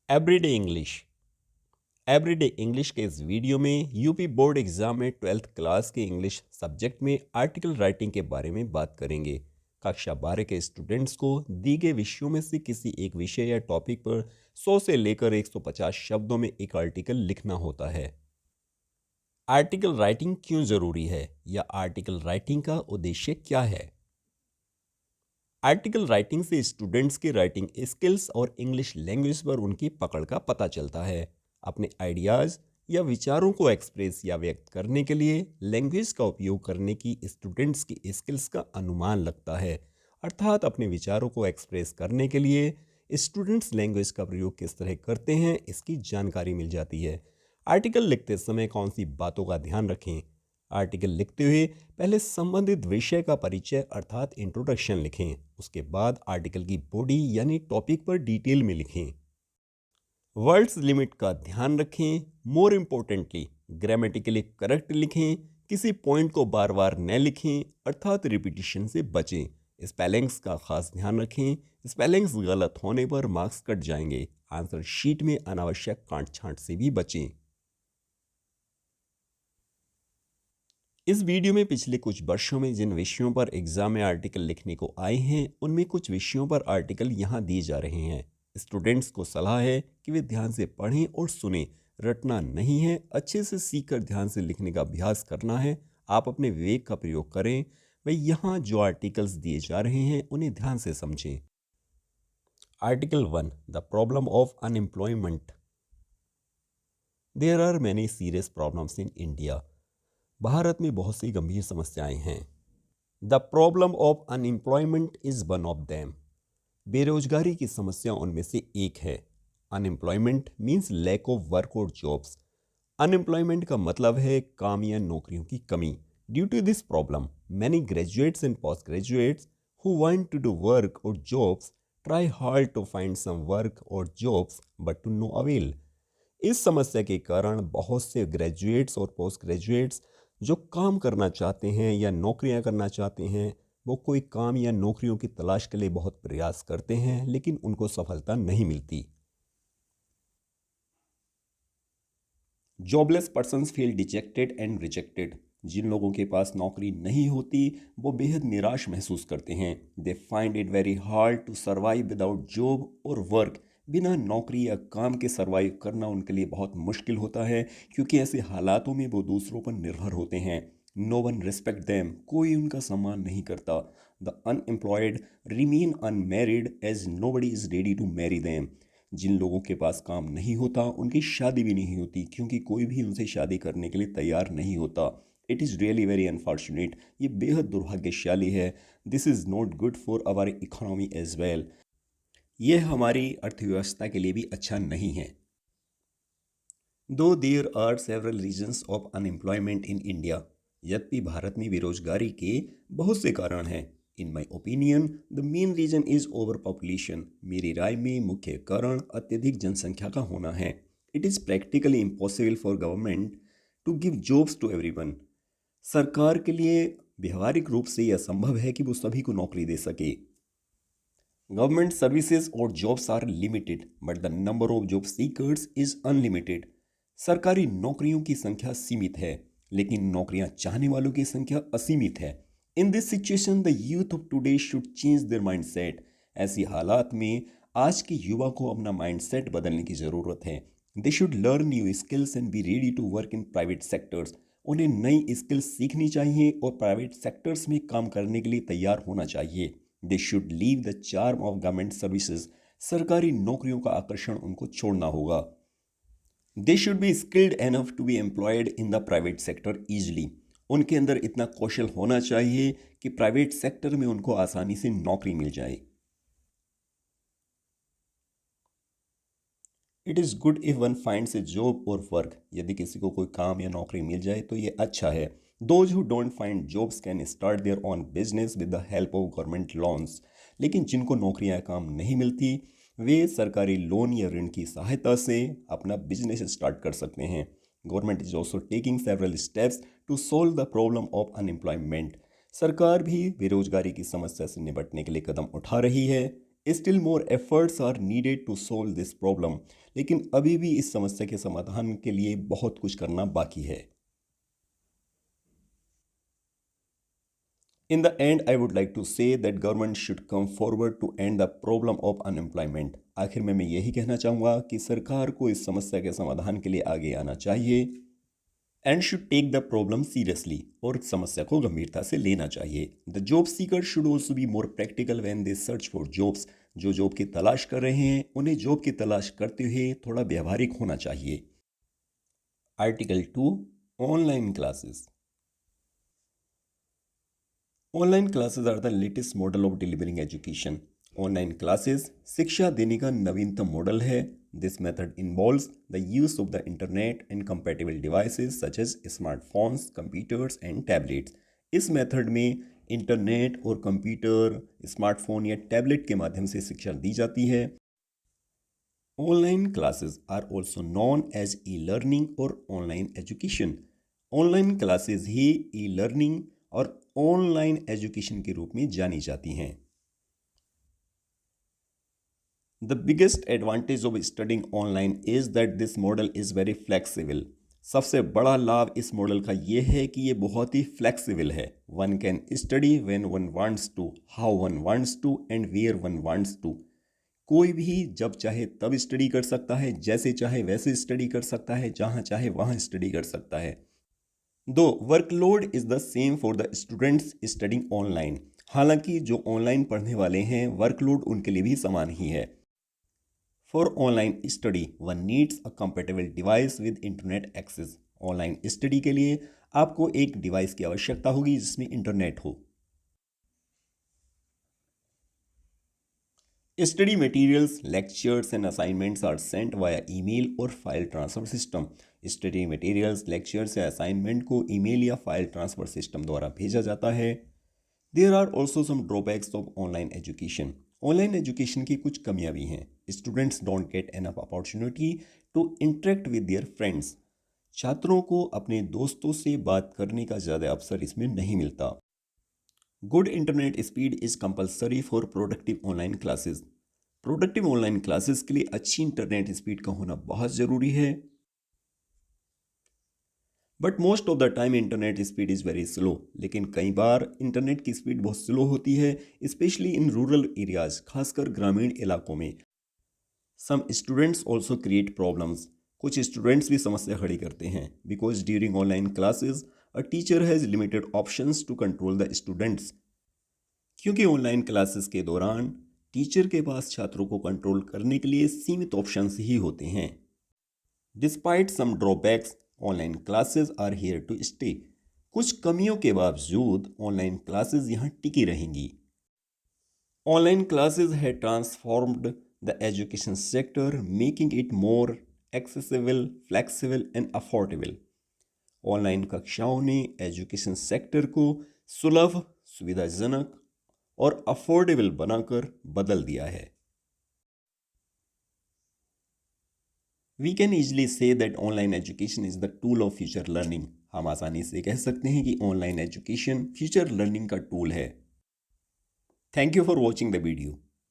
Everyday English. Everyday English के इस video में यूपी बोर्ड एग्जाम में 12th क्लास के इंग्लिश सब्जेक्ट में आर्टिकल राइटिंग के बारे में बात करेंगे। कक्षा 12 के स्टूडेंट्स को दी गए विषयों में से किसी एक विषय या टॉपिक पर 100 से लेकर 150 शब्दों में एक आर्टिकल लिखना होता है। आर्टिकल राइटिंग क्यों ज़रूरी है या आर्टिकल राइटिंग का उद्देश्य क्या है? आर्टिकल राइटिंग से स्टूडेंट्स की राइटिंग स्किल्स और इंग्लिश लैंग्वेज पर उनकी पकड़ का पता चलता है। अपने आइडियाज़ या विचारों को एक्सप्रेस या व्यक्त करने के लिए लैंग्वेज का उपयोग करने की स्टूडेंट्स की स्किल्स का अनुमान लगता है। अर्थात अपने विचारों को एक्सप्रेस करने के लिए स्टूडेंट्स लैंग्वेज का प्रयोग किस तरह करते हैं इसकी जानकारी मिल जाती है। आर्टिकल लिखते समय कौन सी बातों का ध्यान रखें? आर्टिकल लिखते हुए पहले संबंधित विषय का परिचय अर्थात इंट्रोडक्शन लिखें। उसके बाद आर्टिकल की बॉडी यानी टॉपिक पर डिटेल में लिखें। वर्ड्स लिमिट का ध्यान रखें। मोर इम्पोर्टेंटली ग्रामेटिकली करेक्ट लिखें। किसी पॉइंट को बार बार न लिखें अर्थात रिपीटिशन से बचें। स्पेलिंग्स का खास ध्यान रखें। स्पेलिंग्स गलत होने पर मार्क्स कट जाएंगे। आंसर शीट में अनावश्यक कांट छांट से भी बचें। इस वीडियो में पिछले कुछ वर्षों में जिन विषयों पर एग्जाम में आर्टिकल लिखने को आए हैं उनमें कुछ विषयों पर आर्टिकल यहाँ दिए जा रहे हैं। स्टूडेंट्स को सलाह है कि वे ध्यान से पढ़ें और सुनें। रटना नहीं है, अच्छे से सीखकर ध्यान से लिखने का अभ्यास करना है। आप अपने विवेक का प्रयोग करें। वह यहाँ जो आर्टिकल्स दिए जा रहे हैं उन्हें ध्यान से समझें। Article 1, the problem of unemployment. There are many serious problems in India. Bharat में बहुत सी गंभीर समस्याएं हैं। The problem of unemployment is one of them. बेरोजगारी की समस्या उनमें से एक है। Unemployment means lack of work और जॉब्स। अनएम्प्लॉयमेंट का मतलब है काम या नौकरियों की कमी। Due to this problem many graduates and post graduates who want to do work और jobs try hard to find some work और jobs but to no avail. इस समस्या के कारण बहुत से ग्रेजुएट्स और पोस्ट ग्रेजुएट्स जो काम करना चाहते हैं या नौकरियां करना चाहते हैं वो कोई काम या नौकरियों की तलाश के लिए बहुत प्रयास करते हैं लेकिन उनको सफलता नहीं मिलती। Jobless persons feel dejected and rejected. जिन लोगों के पास नौकरी नहीं होती वो बेहद निराश महसूस करते हैं। They find it very hard to survive without job और वर्क। बिना नौकरी या काम के सर्वाइव करना उनके लिए बहुत मुश्किल होता है क्योंकि ऐसे हालातों में वो दूसरों पर निर्भर होते हैं। नो वन रिस्पेक्ट देम, कोई उनका सम्मान नहीं करता। The unemployed remain unmarried as nobody is ready to marry them. जिन लोगों के पास काम नहीं होता उनकी शादी भी नहीं होती क्योंकि कोई भी उनसे शादी करने के लिए तैयार नहीं होता। It is really very unfortunate, ये बेहद दुर्भाग्यशाली है। This is not good for our economy as well. यह हमारी अर्थव्यवस्था के लिए भी अच्छा नहीं है। दो there are several reasons of unemployment in India. यद्यपि भारत में बेरोजगारी के बहुत से कारण हैं। In my opinion the main reason is overpopulation. मेरी राय में मुख्य कारण अत्यधिक जनसंख्या का होना है। It is practically impossible for government to give jobs to everyone. सरकार के लिए व्यवहारिक रूप से यह संभव है कि वो सभी को नौकरी दे सके। गवर्नमेंट सर्विसेज और jobs are limited but the number of job seekers is unlimited. सरकारी नौकरियों की संख्या सीमित है लेकिन नौकरियां चाहने वालों की संख्या असीमित है। In this situation the youth of today should change their mindset. ऐसी हालात में आज के युवा को अपना माइंडसेट बदलने की ज़रूरत है। They should learn new skills and be ready to work in private sectors. उन्हें नई स्किल्स सीखनी चाहिए और प्राइवेट सेक्टर्स में काम करने के लिए तैयार होना चाहिए। They should leave the charm of government services. सरकारी नौकरियों का आकर्षण उनको छोड़ना होगा। They should be skilled enough to be employed in the private sector easily. उनके अंदर इतना कौशल होना चाहिए कि प्राइवेट सेक्टर में उनको आसानी से नौकरी मिल जाए। It is good if one finds A job और वर्क। यदि किसी को कोई काम या नौकरी मिल जाए तो ये अच्छा है। Those who don't find jobs can start their own business with the help of government loans. लेकिन जिनको नौकरियां काम नहीं मिलती वे सरकारी लोन या ऋण की सहायता से अपना बिजनेस स्टार्ट कर सकते हैं। Government is also taking several steps to solve the problem of unemployment. सरकार भी बेरोजगारी की समस्या से निपटने के लिए कदम उठा रही है। Still more efforts are needed to solve this problem, लेकिन अभी भी इस समस्या के समाधान के लिए बहुत कुछ करना बाकी है। In the end, I would like to say that government should come forward to end the problem of unemployment. आखिर में मैं यही कहना चाहूँगा कि सरकार को इस समस्या के समाधान के लिए आगे आना चाहिए and should take the problem seriously, और समस्या को गंभीरता से लेना चाहिए। The job seeker should also be more practical when they search for jobs. जो जॉब की तलाश कर रहे हैं उन्हें जॉब की तलाश करते हुए थोड़ा व्यवहारिक होना चाहिए। Article 2, online classes. Online classes are the latest model of delivering education. Online classes शिक्षा देने का नवीनतम मॉडल है। This method involves the use of the internet and compatible devices such as smartphones, computers and tablets. इस method में internet और computer, smartphone या tablet के माध्यम से शिक्षा दी जाती है। Online classes are also known as e learning और ऑनलाइन एजुकेशन। ऑनलाइन क्लासेस ही ई लर्निंग और ऑनलाइन एजुकेशन के रूप में जानी जाती हैं। The biggest advantage of studying online is that this model is very flexible. सबसे बड़ा लाभ इस मॉडल का यह है कि ये बहुत ही फ्लेक्सिबल है। One can study when one wants to, how one wants to and where one wants to. कोई भी जब चाहे तब स्टडी कर सकता है, जैसे चाहे वैसे स्टडी कर सकता है, जहाँ चाहे वहाँ स्टडी कर सकता है। दो workload is the same for the students studying online. हालांकि जो ऑनलाइन पढ़ने वाले हैं वर्कलोड उनके लिए भी समान ही है। For online study one needs a compatible device with internet access. Online study के लिए आपको एक डिवाइस की आवश्यकता होगी जिसमें इंटरनेट हो। Study materials, lectures and assignments are sent via email और file transfer system. Study materials, lectures या असाइनमेंट को ईमेल या फाइल ट्रांसफर सिस्टम द्वारा भेजा जाता है। There are also some drawbacks of online education. Online education की कुछ कमियां भी हैं। Students don't get enough opportunity to interact with their friends. छात्रों को अपने दोस्तों से बात करने का ज़्यादा अवसर इसमें नहीं मिलता। Good internet speed is compulsory for productive online classes. Productive online classes के लिए अच्छी इंटरनेट स्पीड का होना बहुत ज़रूरी है। But most of the time internet speed is very slow. लेकिन कई बार इंटरनेट की स्पीड बहुत स्लो होती है, स्पेशली इन रूरल एरियाज, खासकर ग्रामीण इलाकों में। Some students also create problems. कुछ स्टूडेंट्स भी समस्या खड़ी करते हैं because during online classes a teacher has limited options to control the students. क्योंकि ऑनलाइन क्लासेस के दौरान टीचर के पास छात्रों को कंट्रोल करने के लिए सीमित ऑप्शंस ही होते हैं। Despite some drawbacks online classes are here to stay. कुछ कमियों के बावजूद ऑनलाइन क्लासेस यहाँ टिकी रहेंगी। Online classes have transformed the education sector, making it more accessible, flexible and affordable. Online कक्षाओं ने एजुकेशन सेक्टर को सुलभ, सुविधाजनक और अफोर्डेबल बनाकर बदल दिया है। We can easily say that online education is the tool of future learning. हम आसानी से कह सकते हैं कि ऑनलाइन एजुकेशन फ्यूचर लर्निंग का टूल है। Thank you for watching the video.